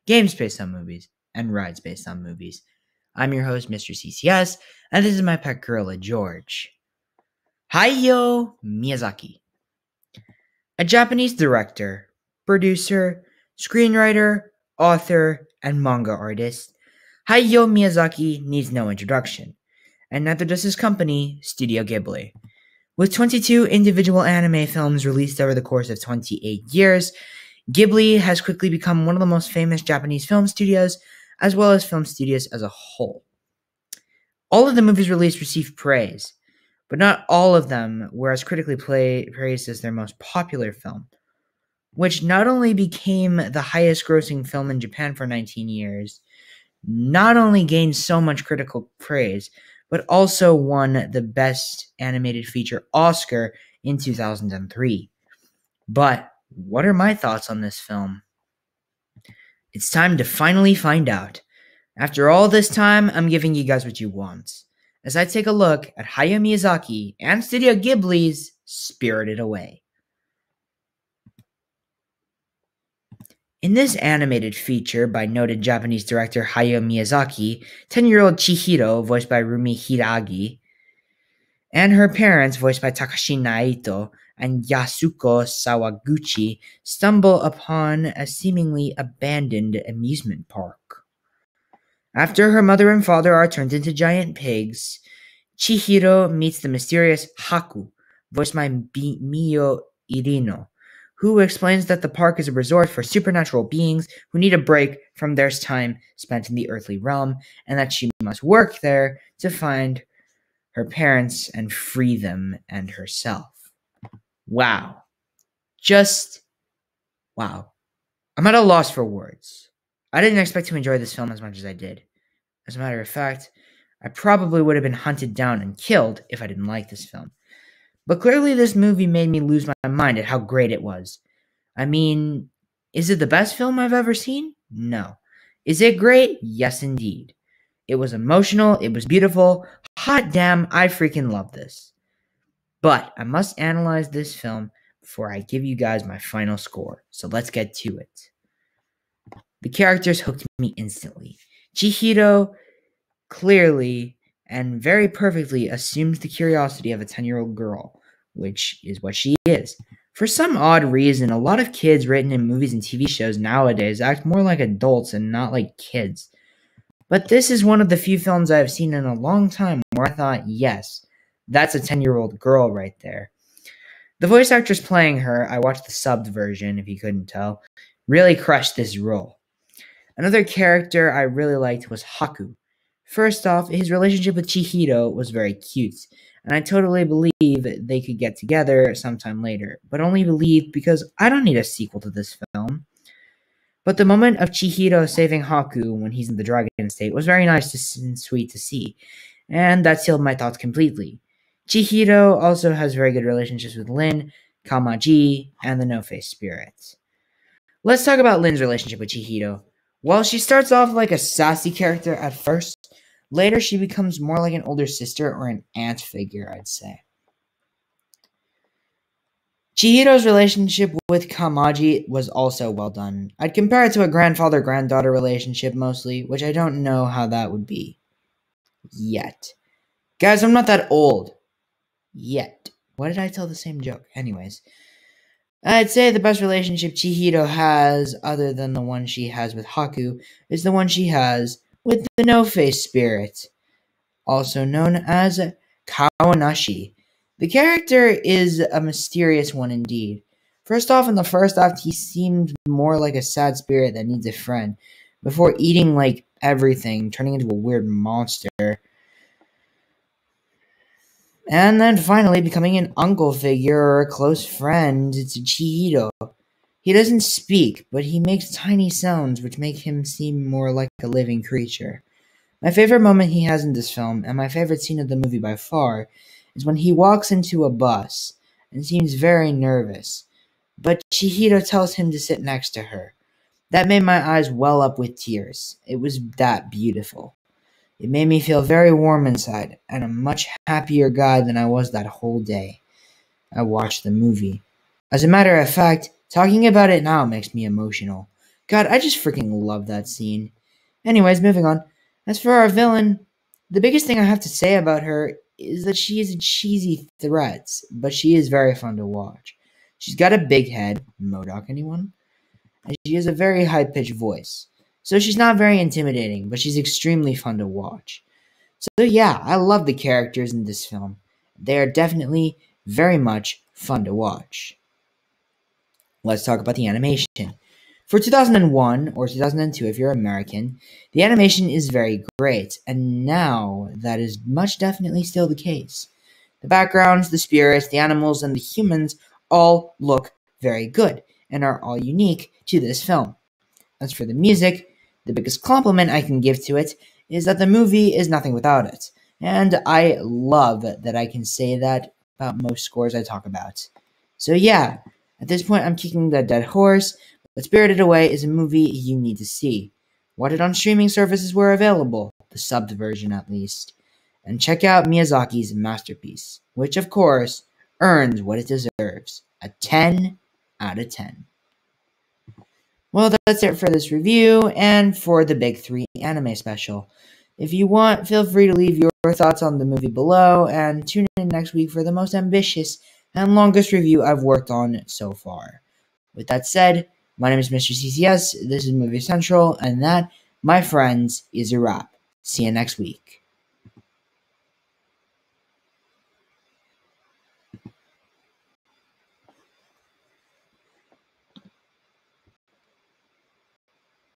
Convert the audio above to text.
games based on movies, and rides based on movies. I'm your host, Mr. CCS, and this is my pet gorilla, George. Hayao Miyazaki. A Japanese director, producer, screenwriter, author, and manga artist, Hayao Miyazaki needs no introduction, and neither does his company, Studio Ghibli. With 22 individual anime films released over the course of 28 years, Ghibli has quickly become one of the most famous Japanese film studios, as well as film studios as a whole. All of the movies released received praise, but not all of them were as critically praised as their most popular film, which not only became the highest grossing film in Japan for 19 years, not only gained so much critical praise, but also won the Best Animated Feature Oscar in 2003. But what are my thoughts on this film? It's time to finally find out. After all this time, I'm giving you guys what you want, as I take a look at Hayao Miyazaki and Studio Ghibli's Spirited Away. In this animated feature by noted Japanese director Hayao Miyazaki, 10-year-old Chihiro, voiced by Rumi Hiragi, and her parents, voiced by Takashi Naito and Yasuko Sawaguchi, stumble upon a seemingly abandoned amusement park. After her mother and father are turned into giant pigs, Chihiro meets the mysterious Haku, voiced by Miyo Irino, who explains that the park is a resort for supernatural beings who need a break from their time spent in the earthly realm, and that she must work there to find her parents and free them and herself. Wow. Just wow. I'm at a loss for words. I didn't expect to enjoy this film as much as I did. As a matter of fact, I probably would have been hunted down and killed if I didn't like this film. But clearly this movie made me lose my mind at how great it was. I mean, is it the best film I've ever seen? No. Is it great? Yes, indeed. It was emotional, it was beautiful. Hot damn, I freaking love this. But I must analyze this film before I give you guys my final score. So let's get to it. The characters hooked me instantly. Chihiro clearly and very perfectly assumes the curiosity of a 10-year-old girl, which is what she is. For some odd reason, a lot of kids written in movies and TV shows nowadays act more like adults and not like kids. But this is one of the few films I have seen in a long time where I thought, yes, that's a 10-year-old girl right there. The voice actress playing her, I watched the subbed version if you couldn't tell, really crushed this role. Another character I really liked was Haku. First off, his relationship with Chihiro was very cute, and I totally believe they could get together sometime later, but only believe because I don't need a sequel to this film. But the moment of Chihiro saving Haku when he's in the dragon state was very nice and sweet to see, and that sealed my thoughts completely. Chihiro also has very good relationships with Lin, Kamaji, and the No-Face Spirit. Let's talk about Lin's relationship with Chihiro. While she starts off like a sassy character at first, later she becomes more like an older sister or an aunt figure, I'd say. Chihiro's relationship with Kamaji was also well done. I'd compare it to a grandfather-granddaughter relationship mostly, which I don't know how that would be. Yet. Guys, I'm not that old. Yet. Why did I tell the same joke? Anyways. I'd say the best relationship Chihiro has, other than the one she has with Haku, is the one she has with the No-Face Spirit, also known as Kawanashi. The character is a mysterious one indeed. First off, in the first act, he seemed more like a sad spirit that needs a friend, before eating like everything, turning into a weird monster. And then finally becoming an uncle figure or a close friend to Chihiro. He doesn't speak, but he makes tiny sounds which make him seem more like a living creature. My favorite moment he has in this film, and my favorite scene of the movie by far, is when he walks into a bus and seems very nervous, but Chihiro tells him to sit next to her. That made my eyes well up with tears. It was that beautiful. It made me feel very warm inside, and a much happier guy than I was that whole day I watched the movie. As a matter of fact, talking about it now makes me emotional. God, I just freaking love that scene. Anyways, moving on. As for our villain, the biggest thing I have to say about her is that she is a cheesy threat, but she is very fun to watch. She's got a big head, MODOK anyone? And she has a very high-pitched voice. So she's not very intimidating, but she's extremely fun to watch. So yeah, I love the characters in this film. They are definitely very much fun to watch. Let's talk about the animation. For 2001 or 2002, if you're American, the animation is very great, and now that is much definitely still the case. The backgrounds, the spirits, the animals, and the humans all look very good and are all unique to this film. As for the music, the biggest compliment I can give to it is that the movie is nothing without it, and I love that I can say that about most scores I talk about. So yeah, at this point I'm kicking the dead horse, but Spirited Away is a movie you need to see. Watch it on streaming services where available, the subbed version at least, and check out Miyazaki's masterpiece, which of course earns what it deserves, a 10 out of 10. Well, that's it for this review and for the Big 3 anime special. If you want, feel free to leave your thoughts on the movie below and tune in next week for the most ambitious and longest review I've worked on so far. With that said, my name is Mr. CCS, this is Movie Central, and that, my friends, is a wrap. See you next week.